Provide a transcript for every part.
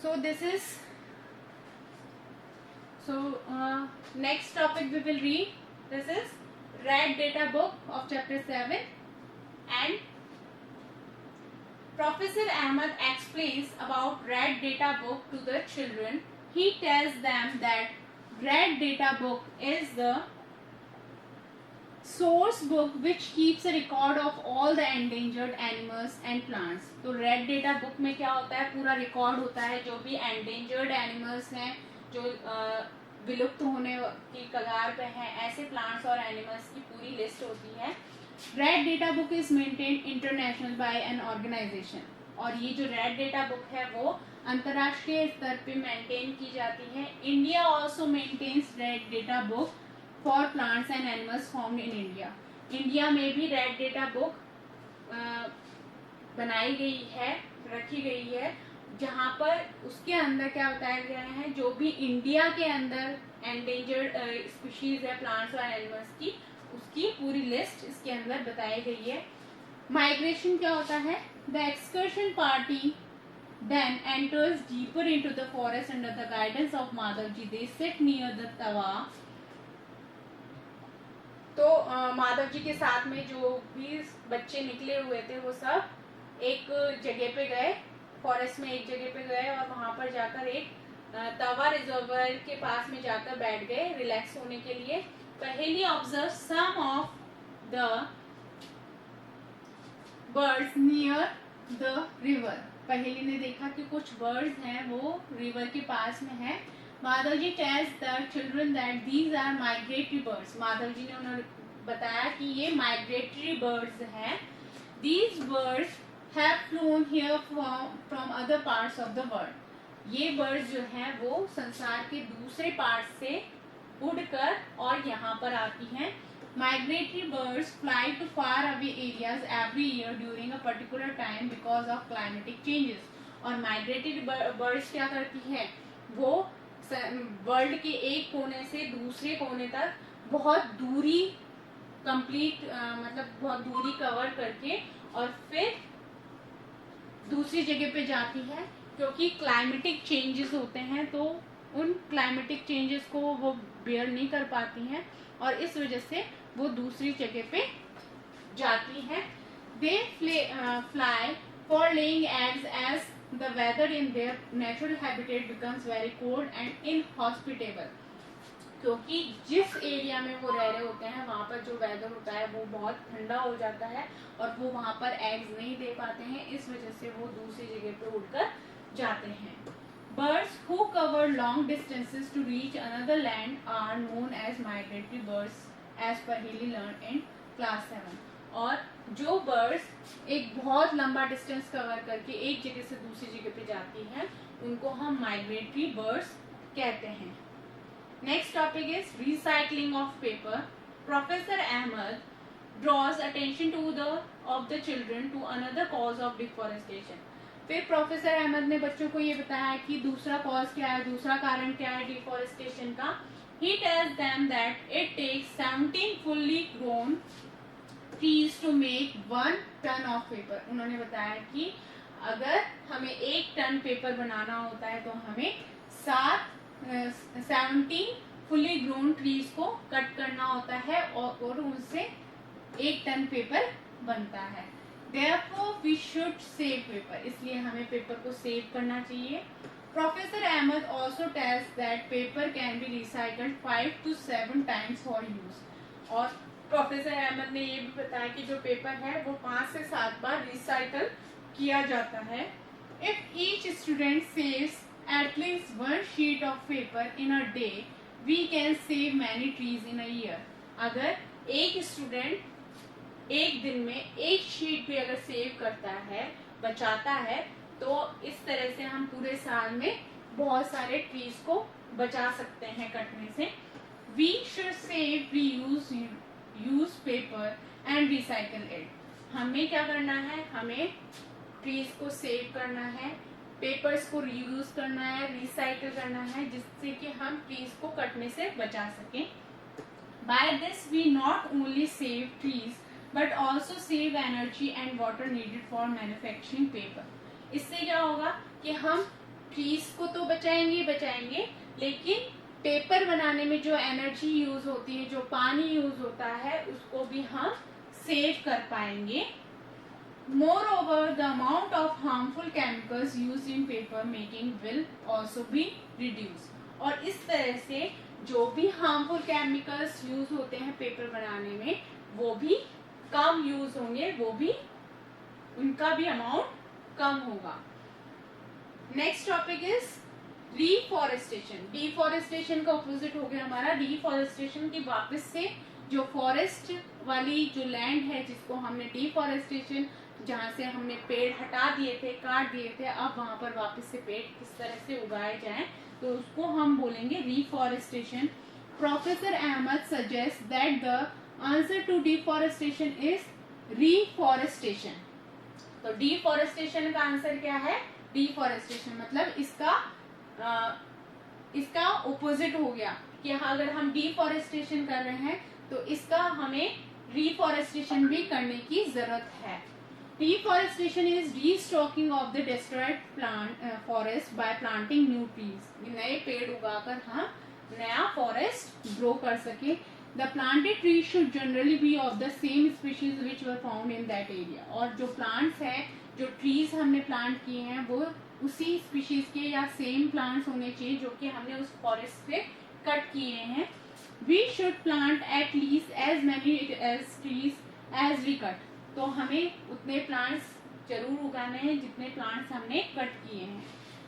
So this is next topic we will read. This is Red Data Book of Chapter 7, and Professor Ahmed explains about Red Data Book to the children. He tells them that Red Data Book is the source book which keeps a record of all the endangered animals and plants. तो red data book में क्या होता है, पूरा record होता है जो भी एंडेंजर्ड एनिमल्स हैं, जो विलुप्त होने की कगार पे हैं, ऐसे प्लांट्स और एनिमल्स की पूरी लिस्ट होती है. Red data book is maintained international by an organisation, और ये जो रेड डेटा बुक है वो अंतर्राष्ट्रीय स्तर पे मेंटेन की जाती है. India also maintains red data book for plants and animals found in India. India में भी रेड डेटा बुक बनाई गई है, रखी गई है, जहाँ पर उसके अंदर क्या बताया गया है, जो भी इंडिया के अंदर एंडेंजर्ड स्पीशीज है प्लांट्स और एनिमल्स की, उसकी पूरी लिस्ट इसके अंदर बताई गई है. माइग्रेशन क्या होता है, the excursion party then enters deeper into the forest under the guidance of Madhav ji. They sit near the tawa. तो माधव जी के साथ में जो भी बच्चे निकले हुए थे वो सब एक जगह पे गए, फॉरेस्ट में एक जगह पे गए, और वहां पर जाकर एक तवा रिजर्वर के पास में जाकर बैठ गए रिलैक्स होने के लिए. Paheli observe some of the birds near the river. Paheli ने देखा कि कुछ बर्ड्स हैं वो रिवर के पास में हैं. Madhav ji tells the children that these are migratory birds. Madhav ji ने उन्हें बताया कि ये माइग्रेटरी बर्ड्स हैं. These birds have flown here from other parts of the world. ये बर्ड्स जो हैं वो संसार के दूसरे पार्ट से उड़कर और यहाँ पर आती हैं. Migratory birds fly to far away areas every year during a particular time because of climatic changes. और migratory birds क्या करती हैं, वो वर्ल्ड के एक कोने से दूसरे कोने तक बहुत दूरी मतलब बहुत दूरी कवर करके और फिर दूसरी जगह पे जाती है, क्योंकि क्लाइमेटिक चेंजेस होते हैं तो उन क्लाइमेटिक चेंजेस को वो बेयर नहीं कर पाती हैं और इस वजह से वो दूसरी जगह पे जाती हैं. They fly for laying eggs as the weather in their natural habitat becomes very cold and inhospitable. क्योंकि जिस एरिया में वो रह रहे होते हैं वहाँ पर जो वेदर होता है वो बहुत ठंडा हो जाता है और वो वहाँ पर एग्स नहीं दे पाते हैं, इस वजह से वो दूसरी जगह पे उड़कर जाते हैं. Birds who cover long distances to reach another land are known as migratory birds, as per Haley learned in class 7. और जो birds एक बहुत लंबा डिस्टेंस कवर करके एक जगह से दूसरी जगह पे जाती हैं उनको हम migratory birds कहते हैं. Next topic is recycling of paper. Professor Ahmed draws attention of the children to another cause of deforestation. फिर प्रोफेसर अहमद ने बच्चों को ये बताया कि दूसरा कॉज क्या है, दूसरा कारण क्या है डिफॉरेस्टेशन का. He tells them that it takes 17 fully grown trees to make 1 ton of paper. उन्होंने बताया कि अगर हमें 1 टन पेपर बनाना होता है तो हमें 17 फुल्ली ग्रोन ट्रीज को कट करना होता है और उनसे 1 टन पेपर बनता है. Therefore, we should save paper. इसलिए हमें पेपर को सेव करना चाहिए. Professor Ahmed also tells that paper can be recycled 5 to 7 times for use. और प्रोफेसर अहमद ने ये भी बताया कि जो पेपर है वो 5 से 7 बार रिसाइकल किया जाता है. If each student saves at least 1 sheet of paper in a day, we can save many trees in a year. अगर एक स्टूडेंट एक दिन में 1 शीट भी अगर सेव करता है, बचाता है, तो इस तरह से हम पूरे साल में बहुत सारे ट्रीज को बचा सकते हैं कटने से. We should save, use paper and recycle it. हमें क्या करना है, हमें ट्रीज को सेव करना है, पेपर्स को रीयूज करना है, रिसाइकल करना है, जिससे कि हम ट्रीज को कटने से बचा सकें. By this we not only save trees but also save energy and water needed for manufacturing paper. इससे क्या होगा कि हम ट्रीज को तो बचाएंगे, लेकिन पेपर बनाने में जो एनर्जी यूज होती है, जो पानी यूज होता है, उसको भी हम सेव कर पाएंगे. Moreover, the amount of harmful chemicals used in paper making will also be reduced. और इस तरह से जो भी हार्मफुल केमिकल्स यूज होते हैं पेपर बनाने में, वो भी कम यूज होंगे, वो भी उनका भी अमाउंट कम होगा. Next topic is deforestation. Deforestation का ऑपोजिट हो गया हमारा डिफॉरेस्टेशन की वापस से जो फॉरेस्ट वाली जो लैंड है जिसको हमने डिफॉरेस्टेशन, जहाँ से हमने पेड़ हटा दिए थे, काट दिए थे, अब वहां पर वापस से पेड़ किस तरह से उगाए जाएं, तो उसको हम बोलेंगे reforestation. Professor Ahmad suggest that the answer to deforestation is reforestation. तो डिफॉरेस्टेशन का आंसर क्या है? डिफॉरेस्टेशन मतलब इसका ओपोजिट हो गया कि अगर हम डिफॉरेस्टेशन कर रहे हैं तो इसका हमें रिफॉरेस्टेशन भी करने की जरूरत है. Deforestation is restocking of the destroyed forest by planting new trees. नए पेड़ उगाकर हम नया फॉरेस्ट ग्रो कर सके. The planted trees should generally be of the same species which were found in that area. और जो plants है, जो trees हमने plant किए हैं, वो उसी species के या same plants होने चाहिए जो कि हमने उस forest से cut किए हैं. We should plant at least as many as trees as we cut. तो हमें उतने प्लांट्स जरूर उगाने हैं जितने प्लांट्स हमने कट किए हैं.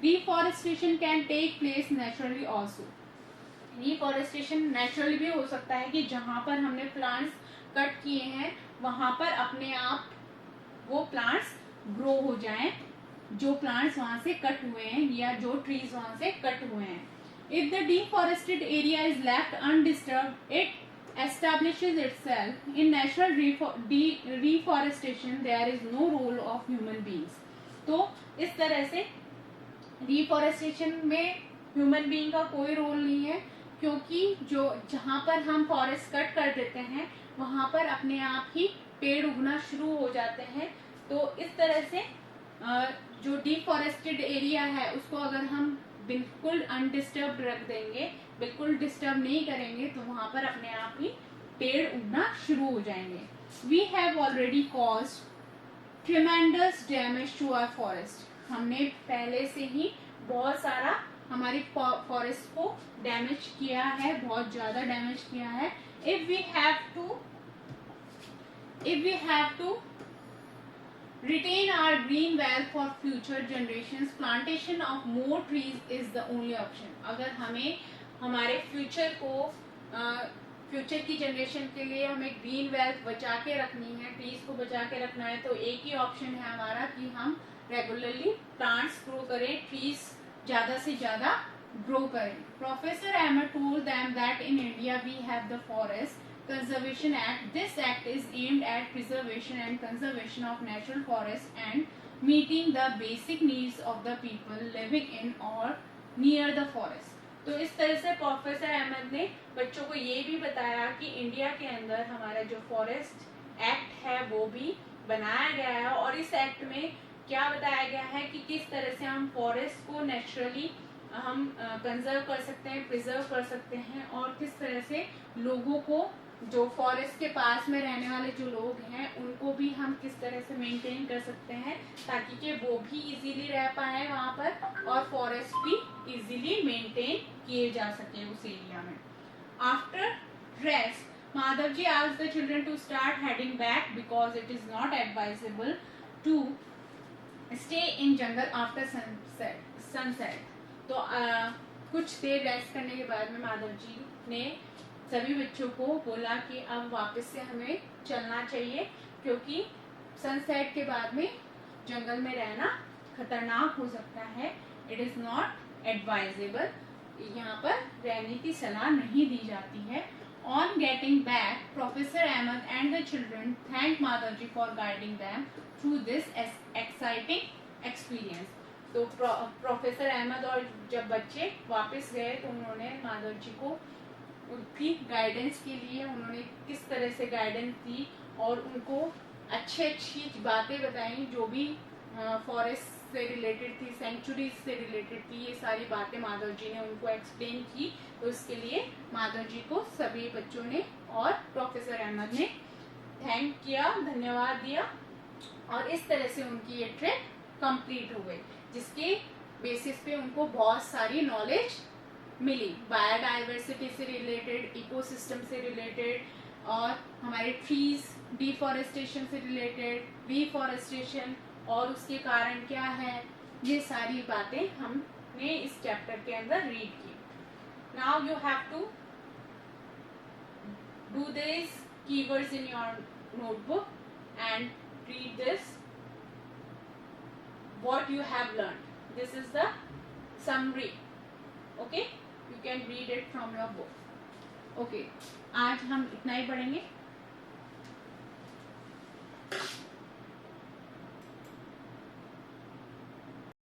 Deforestation can take place naturally also. Deforestation naturally भी हो सकता है कि जहां पर हमने प्लांट्स कट किए हैं वहां पर अपने आप वो प्लांट्स ग्रो हो जाएं, जो प्लांट्स वहां से कट हुए हैं या जो ट्रीज वहां से कट हुए हैं. If the deforested area is left undisturbed, it establishes itself. In natural reforestation there is no role of human beings. तो इस तरह से डिफॉरेस्टेशन में ह्यूमन बीइंग का कोई रोल नहीं है, क्योंकि जो जहाँ पर हम फॉरेस्ट कट कर देते हैं वहां पर अपने आप ही पेड़ उगना शुरू हो जाते हैं. तो इस तरह से जो डिफॉरेस्टेड एरिया है उसको अगर हम बिल्कुल अनडिस्टर्ब रख देंगे, बिल्कुल डिस्टर्ब नहीं करेंगे, तो वहां पर अपने आप ही पेड़ उगना शुरू हो जाएंगे. We have already caused tremendous damage to our forest. हमने पहले से ही बहुत सारा हमारी फॉरेस्ट को डैमेज किया है, बहुत ज्यादा डैमेज किया है. If we have to retain our green wealth for future generations, plantation of more trees is the only option. अगर हमें हमारे फ्यूचर फ्यूचर की जनरेशन के लिए हमें ग्रीन वेल्थ बचा के रखनी है, ट्रीज को बचा के रखना है, तो एक ही ऑप्शन है हमारा कि हम रेगुलरली प्लांट्स ग्रो करें, ट्रीज ज्यादा से ज्यादा ग्रो करें. Professor Ahmad told them that in India we have the Forest Conservation Act. This act is aimed at preservation and conservation of natural forests and meeting the basic needs of the people living in or near the forest. तो इस तरह से professor Ahmad ने बच्चों को ये भी बताया कि इंडिया के अंदर हमारा जो फॉरेस्ट एक्ट है वो भी बनाया गया है, और इस एक्ट में क्या बताया गया है कि किस तरह से हम फॉरेस्ट को नेचुरली हम कंजर्व कर सकते हैं, प्रिजर्व कर सकते हैं, और किस तरह से लोगों को, जो फॉरेस्ट के पास में रहने वाले जो लोग हैं, उनको भी हम किस तरह से मेंटेन कर सकते हैं ताकि कि वो भी इजीली रह पाए वहाँ पर और फॉरेस्ट भी इजीली मेंटेन किए जा सके उस एरिया में. After rest, Madhav ji asked the children to start heading back because it is not advisable to stay in jungle after sunset. तो कुछ देर रेस्ट करने के बाद में माधव जी ने सभी बच्चों को बोला कि अब वापस से हमें चलना चाहिए, क्योंकि सनसेट के बाद में जंगल में रहना खतरनाक हो सकता है. इट इज नॉट एडवाइजेबल, यहाँ पर रहने की सलाह नहीं दी जाती है. On getting back, professor Ahmad and the children thank Madhav ji for guiding them through this exciting experience. तो प्रोफेसर अहमद और जब बच्चे वापस गए तो उन्होंने माधव जी को उनकी गाइडेंस के लिए उन्होंने किस तरह से गाइडेंस दी और उनको अच्छी बातें बताई जो भी फॉरेस्ट से रिलेटेड थी, सेंचुरीज से रिलेटेड थी, ये सारी बातें माधव जी ने उनको एक्सप्लेन की। तो इसके लिए माधव जी को सभी बच्चों ने और प्रोफेसर अहमद ने थैंक किया, धन्यवाद दिया, और इस तरह से उनकी ये ट्रिप कंप्लीट हो गई, जिसके बेसिस पे उनको बहुत सारी नॉलेज मिली, बायोडाइवर्सिटी से रिलेटेड, इकोसिस्टम से रिलेटेड, और हमारे ट्रीज डिफॉरेस्टेशन से रिलेटेड, रिफॉरेस्टेशन और उसके कारण क्या है, ये सारी बातें हमने इस चैप्टर के अंदर रीड की। Now you have to do this keywords in your notebook and read this, what you have learned. This is the summary. Okay, you can read it from your book. Okay, आज हम इतना ही पढ़ेंगे।